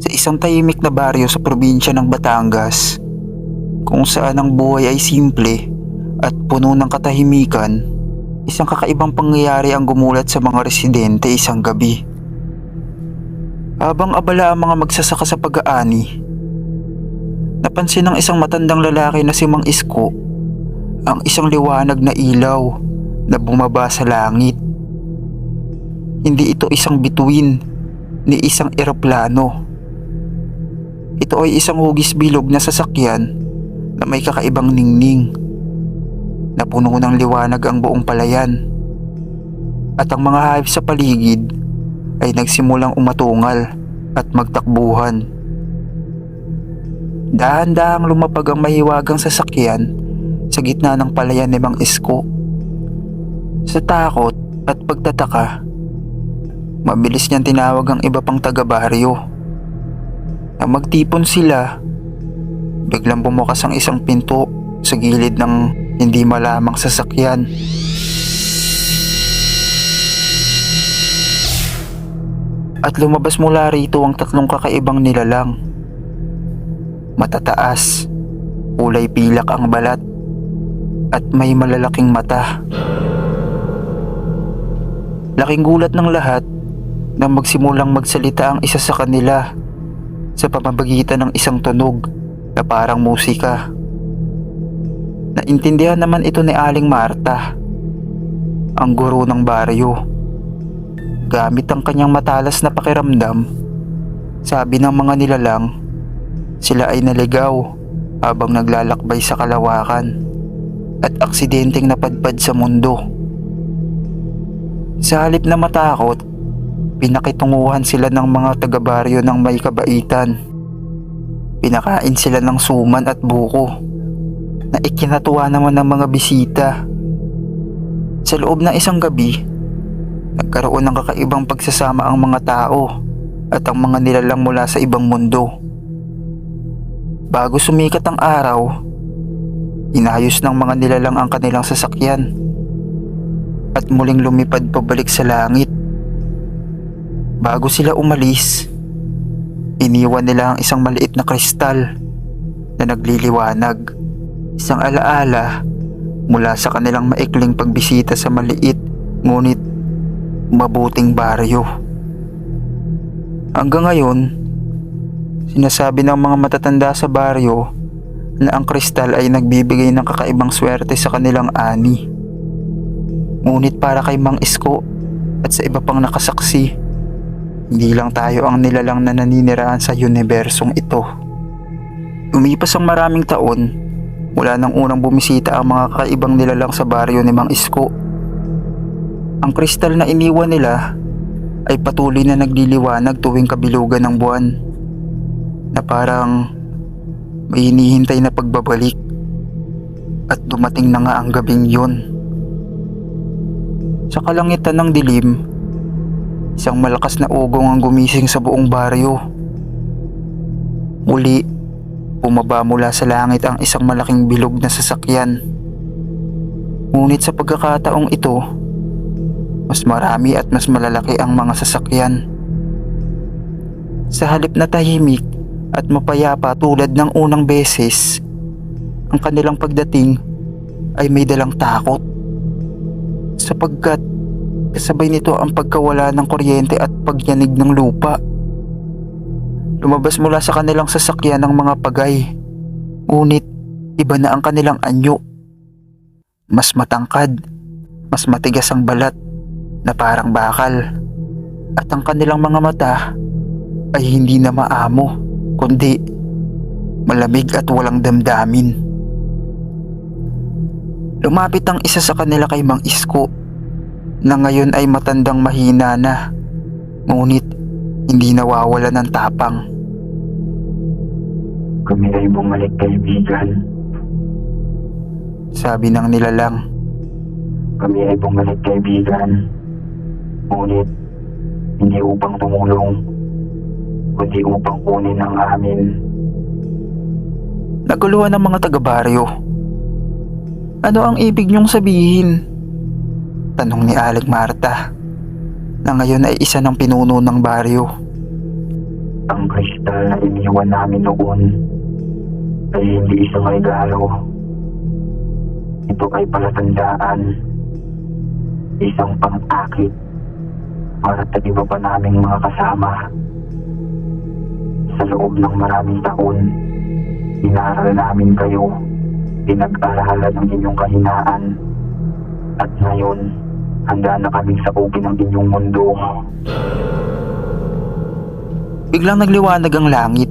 Sa isang tahimik na baryo sa probinsya ng Batangas, kung saan ang buhay ay simple at puno ng katahimikan, isang kakaibang pangyayari ang gumulat sa mga residente isang gabi. Habang abala ang mga magsasaka sa pag-aani, napansin ng isang matandang lalaki na si Mang Isko ang isang liwanag na ilaw na bumaba sa langit. Hindi ito isang bituin ni isang eroplano. Ito ay isang hugis bilog na sasakyan na may kakaibang ningning na puno ng liwanag ang buong palayan, at ang mga hayop sa paligid ay nagsimulang umatungal at magtakbuhan. Dahan-dahang lumapag ang mahiwagang sasakyan sa gitna ng palayan ni Mang Isko. Sa takot at pagtataka, mabilis niyang tinawag ang iba pang taga-baryo. Nang magtipon sila, biglang bumukas ang isang pinto sa gilid ng hindi malamang sasakyan. At lumabas mula rito ang tatlong kakaibang nilalang. Matataas, kulay pilak ang balat, at may malalaking mata. Laking gulat ng lahat nang magsimulang magsalita ang isa sa kanila sa pamamagitan ng isang tunog na parang musika. Naintindihan naman ito ni Aling Marta, ang guro ng baryo. Gamit ang kanyang matalas na pakiramdam, sabi ng mga nilalang, sila ay naligaw habang naglalakbay sa kalawakan at aksidenteng napadpad sa mundo. Sa halip na matakot, pinakitunguhan sila ng mga taga-baryo ng may kabaitan. Pinakain sila ng suman at buko na ikinatuwa naman ng mga bisita. Sa loob ng isang gabi, nagkaroon ng kakaibang pagsasama ang mga tao at ang mga nilalang mula sa ibang mundo. Bago sumikat ang araw, inayos ng mga nilalang ang kanilang sasakyan at muling lumipad pabalik sa langit. Bago sila umalis, iniwan nila ang isang maliit na kristal na nagliliwanag, isang alaala mula sa kanilang maikling pagbisita sa maliit ngunit mabuting baryo. Hanggang ngayon, sinasabi ng mga matatanda sa baryo na ang kristal ay nagbibigay ng kakaibang swerte sa kanilang ani. Ngunit para kay Mang Isko at sa iba pang nakasaksi, hindi lang tayo ang nilalang na naninirahan sa unibersong ito. Lumipas ang maraming taon mula nang unang bumisita ang mga kakaibang nilalang sa baryo ni Mang Isko. Ang kristal na iniwan nila ay patuloy na nagliliwanag tuwing kabilugan ng buwan, na parang may hinihintay na pagbabalik, at dumating na nga ang gabing yun. Sa kalangitan ng dilim, isang malakas na ugong ang gumising sa buong baryo. Muli, bumaba mula sa langit ang isang malaking bilog na sasakyan. Ngunit sa pagkakataong ito, mas marami at mas malalaki ang mga sasakyan. Sa halip na tahimik at mapayapa tulad ng unang beses, ang kanilang pagdating ay may dalang takot, sapagkat kasabay nito ang pagkawala ng kuryente at pagyanig ng lupa. Lumabas mula sa kanilang sasakyan ng mga pagay, ngunit iba na ang kanilang anyo. Mas matangkad, mas matigas ang balat na parang bakal, at ang kanilang mga mata ay hindi na maamo, kundi malamig at walang damdamin. Lumapit ang isa sa kanila kay Mang Isko, na ngayon ay matandang mahina na, ngunit hindi nawawala ng tapang. Kami ay bumalik, kaibigan. Sabi ng nilalang. Kami ay bumalik, kaibigan. Ngunit hindi upang tumulong, kundi upang kunin ang amin. Naguluhan ng mga taga-baryo. Ano ang ibig niyong sabihin? Tanong ni Aling Marta, na ngayon ay isa ng pinuno ng baryo. Ang kristal na iniwan namin noon ay hindi isang regalo. Ito ay palatandaan, isang pang-akit para sa iba pa naming mga kasama. Sa loob ng maraming taon, inaral namin kayo, pinag-aralan ang inyong kahinaan, at ngayon, handa na kaming sakupin ang inyong mundo. Biglang nagliwanag ang langit.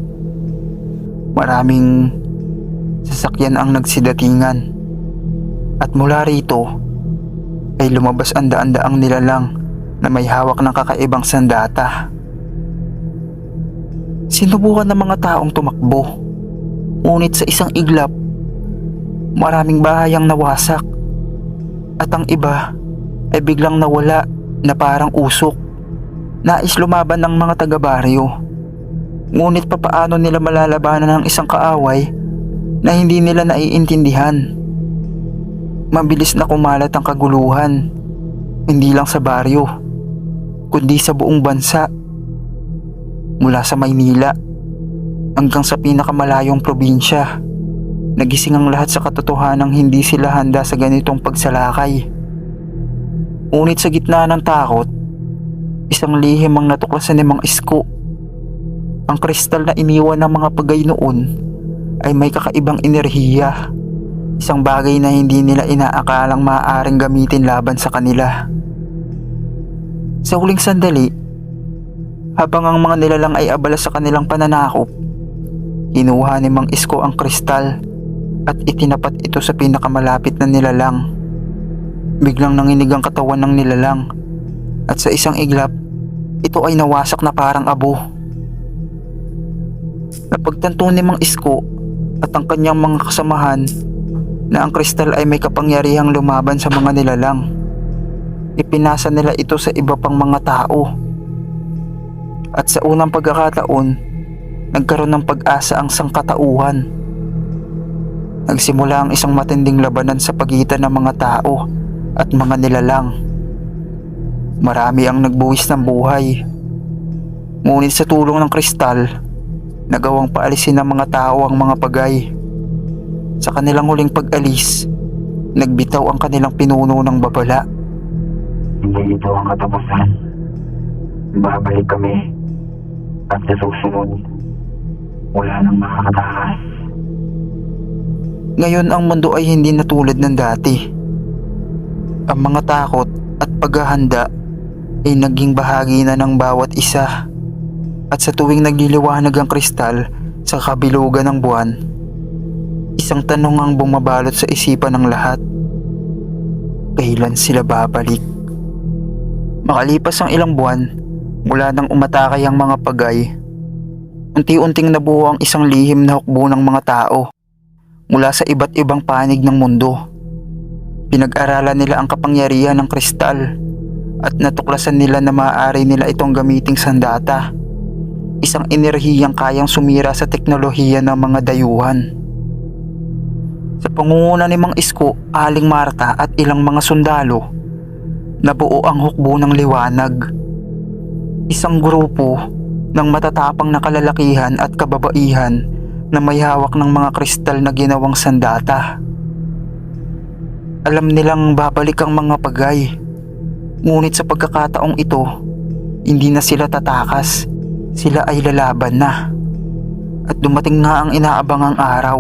Maraming sasakyan ang nagsidatingan. At mula rito ay lumabas ang daan-daang nilalang na may hawak ng kakaibang sandata. Sinubukan ng mga taong tumakbo. Ngunit sa isang iglap, maraming bahay ang nawasak. At ang iba ay biglang nawala na parang usok. Nais lumaban ng mga taga-baryo. Ngunit papaano nila malalabanan ng isang kaaway na hindi nila naiintindihan? Mabilis na kumalat ang kaguluhan, hindi lang sa baryo, kundi sa buong bansa. Mula sa Maynila hanggang sa pinakamalayong probinsya, nagising ang lahat sa katotohanang hindi sila handa sa ganitong pagsalakay. Ngunit sa gitna ng takot, isang lihim ang natuklasan ni Mang Isko. Ang kristal na iniwan ng mga pagay noon ay may kakaibang enerhiya. Isang bagay na hindi nila inaakalang maaaring gamitin laban sa kanila. Sa huling sandali, habang ang mga nilalang ay abala sa kanilang pananakop, kinuha ni Mang Isko ang kristal at itinapat ito sa pinakamalapit na nilalang. Biglang nanginig ang katawan ng nilalang at sa isang iglap, ito ay nawasak na parang abo. Napagtanto ni Mang Isko at ang kanyang mga kasamahan na ang kristal ay may kapangyarihang lumaban sa mga nilalang. Ipinasa nila ito sa iba pang mga tao. At sa unang pagkakataon, nagkaroon ng pag-asa ang sangkatauhan. Nagsimula ang isang matinding labanan sa pagitan ng mga tao at mga nilalang. Marami ang nagbuwis ng buhay. Ngunit sa tulong ng kristal, nagawang paalisin ng mga tao ang mga pagay. Sa kanilang huling pag-alis, nagbitaw ang kanilang pinuno ng babala. Hindi ito ang katapusan. Babalik kami. At sa susunod, wala nang makakatakas. Ngayon ang mundo ay hindi na tulad ng dati. Ang mga takot at paghahanda ay naging bahagi na ng bawat isa. At sa tuwing nagliliwanag ang kristal sa kabilugan ng buwan, isang tanong ang bumabalot sa isipan ng lahat. Kailan sila babalik? Makalipas ang ilang buwan, mula nang umatakay ang mga pagay, unti-unting nabuo ang isang lihim na hukbo ng mga tao mula sa iba't ibang panig ng mundo. Pinag-aralan nila ang kapangyarihan ng kristal at natuklasan nila na maaari nila itong gamiting sandata, isang enerhiyang kayang sumira sa teknolohiya ng mga dayuhan. Sa pangunguna ni Mang Isko, Aling Marta at ilang mga sundalo, nabuo ang hukbo ng liwanag. Isang grupo ng matatapang na kalalakihan at kababaihan na may hawak ng mga kristal na ginawang sandata. Alam nilang babalik ang mga pagay, ngunit sa pagkakataong ito, hindi na sila tatakas, sila ay lalaban na. At dumating na ang inaabangang araw.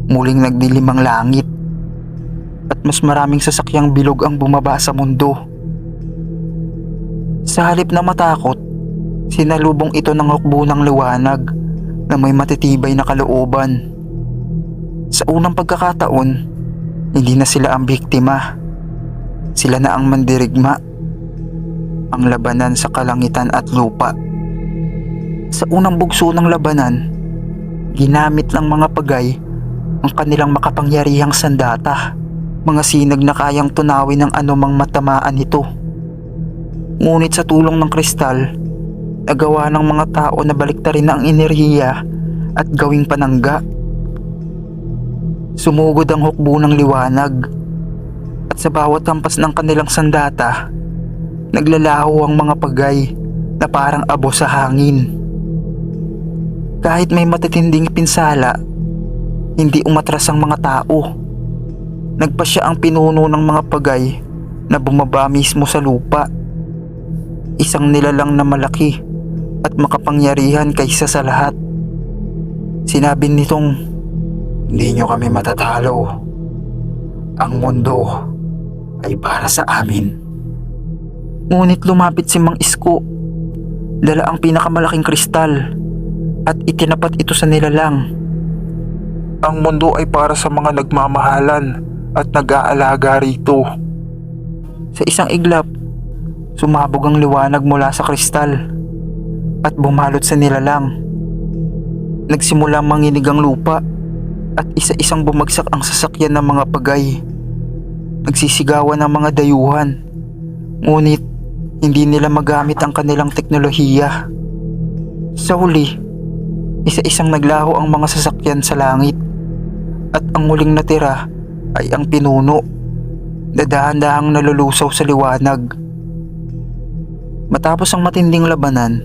Muling nagdilim ang langit at mas maraming sasakyang bilog ang bumaba sa mundo. Sa halip na matakot, sinalubong ito ng hukbo ng liwanag na may matitibay na kalooban. Sa unang pagkakataon, hindi na sila ang biktima. Sila na ang mandirigma. Ang labanan sa kalangitan at lupa. Sa unang bugso ng labanan, ginamit ng mga pagay ang kanilang makapangyarihang sandata, mga sinag na kayang tunawin ng anumang matamaan nito. Ngunit sa tulong ng kristal, nagawa ng mga tao na baliktarin ang enerhiya at gawing panangga. Sumugod ang hukbo ng liwanag at sa bawat hampas ng kanilang sandata, naglalaho ang mga pagay na parang abo sa hangin. Kahit may matitinding pinsala, hindi umatras ang mga tao. Nagpa siya ang pinuno ng mga pagay na bumaba mismo sa lupa. Isang nilalang na malaki at makapangyarihan kaysa sa lahat. Sinabi nitong, "Hindi nyo kami matatalo. Ang mundo ay para sa amin." Ngunit lumapit si Mang Isko. Dala ang pinakamalaking kristal at itinapat ito sa nilalang. "Ang mundo ay para sa mga nagmamahalan at nag-aalaga rito." Sa isang iglap, sumabog ang liwanag mula sa kristal at bumalot sa nilalang. Nagsimulang manginig ang lupa at isa-isang bumagsak ang sasakyan ng mga pagay. Nagsisigawan ang mga dayuhan, ngunit hindi nila magamit ang kanilang teknolohiya. Sa huli, isa-isang naglaho ang mga sasakyan sa langit at ang huling natira ay ang pinuno na dahan-dahang nalulusaw sa liwanag. Matapos ang matinding labanan,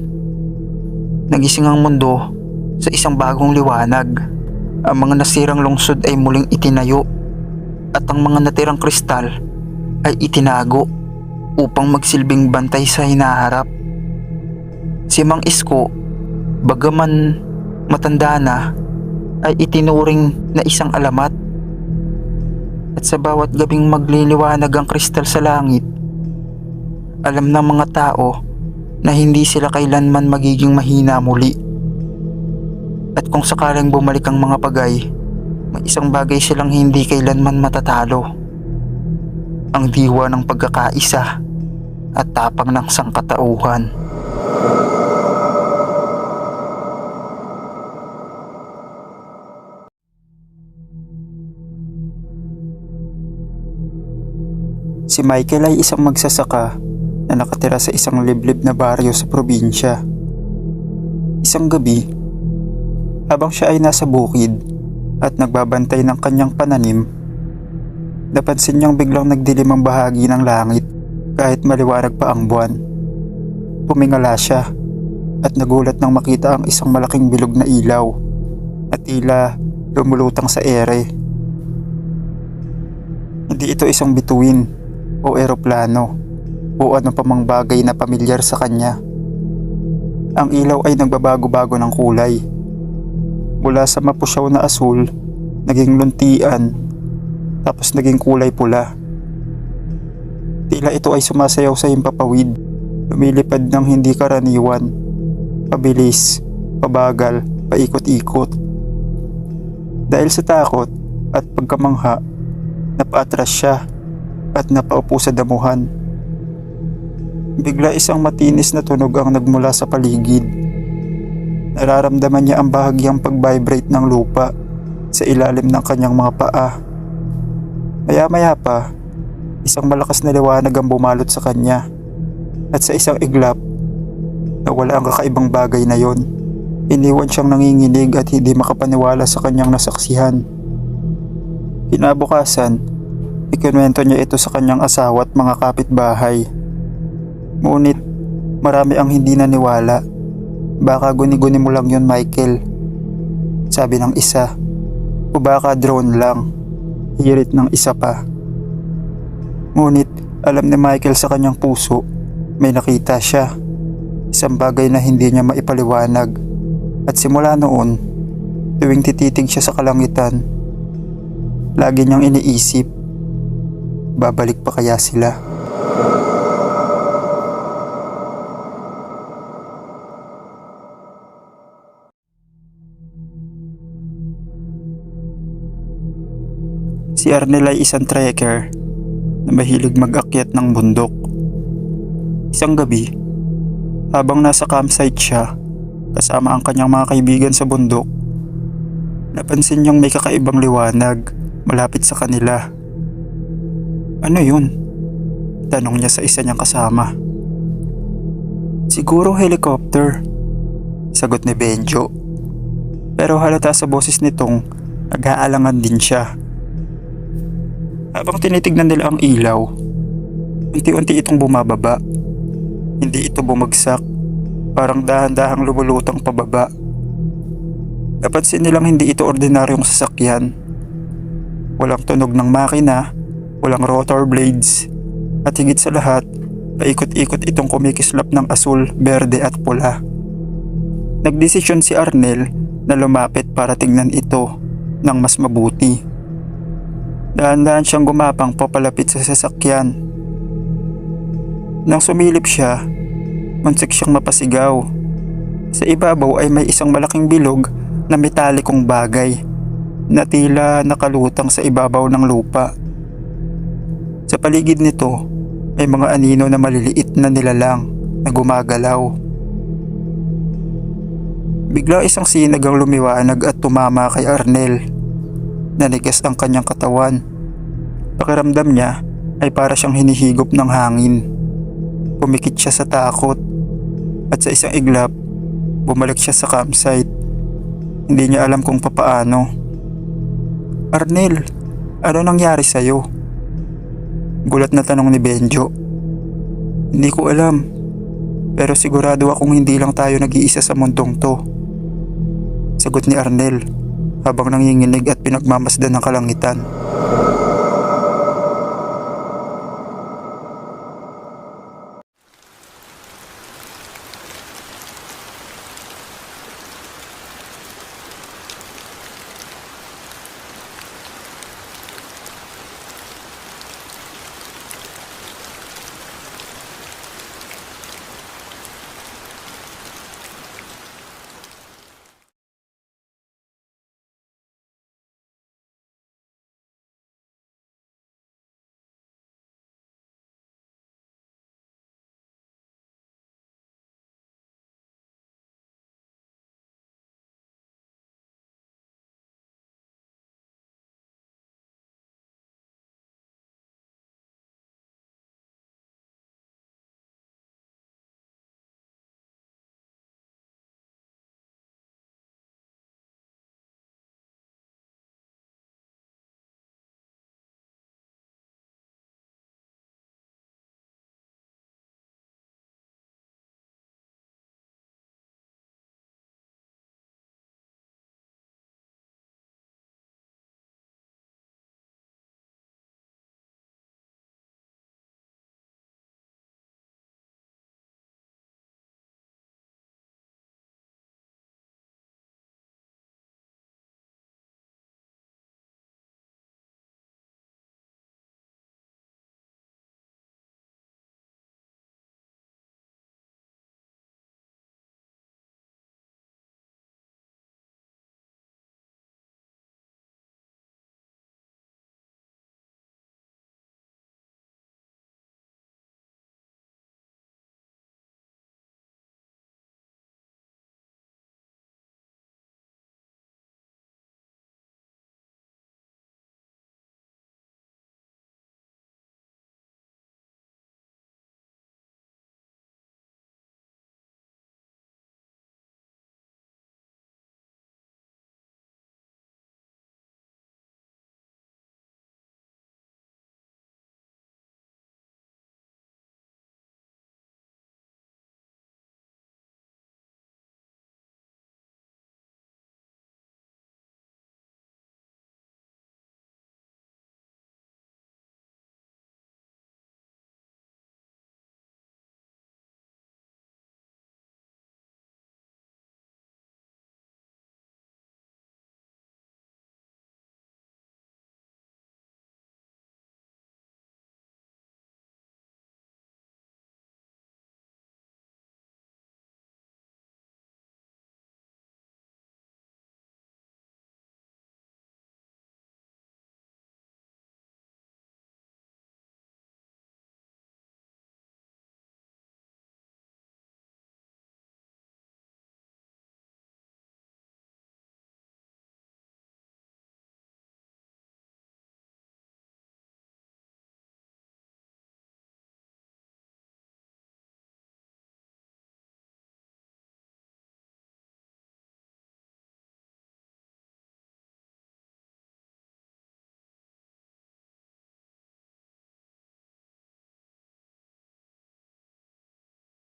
nagising ang mundo sa isang bagong liwanag. Ang mga nasirang lungsod ay muling itinayo at ang mga natirang kristal ay itinago upang magsilbing bantay sa hinaharap. Si Mang Isko, bagaman matanda na, ay itinuring na isang alamat. At sa bawat gabing magliliwanag ang kristal sa langit, alam ng mga tao na hindi sila kailanman magiging mahina muli. At kung sakaling bumalik ang mga pagay, may isang bagay silang hindi kailanman matatalo: ang diwa ng pagkakaisa at tapang ng sangkatauhan. Si Michael ay isang magsasaka na nakatira sa isang liblib na baryo sa probinsya. Isang gabi, habang siya ay nasa bukid at nagbabantay ng kanyang pananim, napansin niyang biglang nagdilim ang bahagi ng langit kahit maliwanag pa ang buwan. Pumingala siya at nagulat nang makita ang isang malaking bilog na ilaw at tila lumulutang sa ere. Hindi ito isang bituin o eroplano o ano pa mang bagay na pamilyar sa kanya. Ang ilaw ay nagbabago-bago ng kulay. Mula sa mapusyaw na asul, naging luntian, tapos naging kulay pula. Tila ito ay sumasayaw sa himpapawid, lumilipad ng hindi karaniwan, pabilis, pabagal, paikot-ikot. Dahil sa takot at pagkamangha, napaatras siya at napaupo sa damuhan. Bigla isang matinis na tunog ang nagmula sa paligid. Nararamdaman niya ang bahagyang pag-vibrate ng lupa sa ilalim ng kanyang mga paa. Maya-maya pa, isang malakas na liwanag ang bumalot sa kanya at sa isang iglap, nawala ang kakaibang bagay na yon. Iniwan siyang nanginginig at hindi makapaniwala sa kanyang nasaksihan. Kinabukasan, ikinuwento niya ito sa kanyang asawa at mga kapitbahay. Ngunit marami ang hindi naniwala. "Baka guni-guni mo lang yun, Michael," sabi ng isa. "O baka drone lang," hirit ng isa pa. Ngunit alam ni Michael sa kanyang puso, may nakita siya, isang bagay na hindi niya maipaliwanag. At simula noon, tuwing tititig siya sa kalangitan, lagi niyang iniisip, babalik pa kaya sila? Si Arnel ay isang trekker na mahilig mag-akyat ng bundok. Isang gabi, habang nasa campsite siya kasama ang kanyang mga kaibigan sa bundok, napansin niyang may kakaibang liwanag malapit sa kanila. "Ano yun?" tanong niya sa isa niyang kasama. "Siguro helicopter," sagot ni Benjo. Pero halata sa boses nitong nag-aalangan din siya. Habang tinitignan nila ang ilaw, unti-unti itong bumababa. Hindi ito bumagsak, parang dahan-dahang lumulutang pababa. Napansin nilang hindi ito ordinaryong sasakyan. Walang tunog ng makina, walang rotor blades, at higit sa lahat, paikot-ikot itong kumikislap ng asul, berde at pula. Nagdesisyon si Arnel na lumapit para tignan ito ng mas mabuti. Dahan-dahan siyang gumapang papalapit sa sasakyan. Nang sumilip siya, muntik siyang mapasigaw. Sa ibabaw ay may isang malaking bilog na metalikong bagay na tila nakalutang sa ibabaw ng lupa. Sa paligid nito ay mga anino na maliliit na nilalang na gumagalaw. Biglang isang sinag ang lumiwanag at tumama kay Arnel. Nanigas ang kanyang katawan. Pakiramdam niya ay para siyang hinihigop ng hangin. Pumikit siya sa takot at sa isang iglap bumalik siya sa campsite. Hindi niya alam kung papaano. "Arnel, ano nangyari sa'yo?" Gulat na tanong ni Benjo. "Hindi ko alam, pero sigurado akong hindi lang tayo nag-iisa sa mundong to," sagot ni Arnel habang nanginginig at pinagmamasdan ng kalangitan.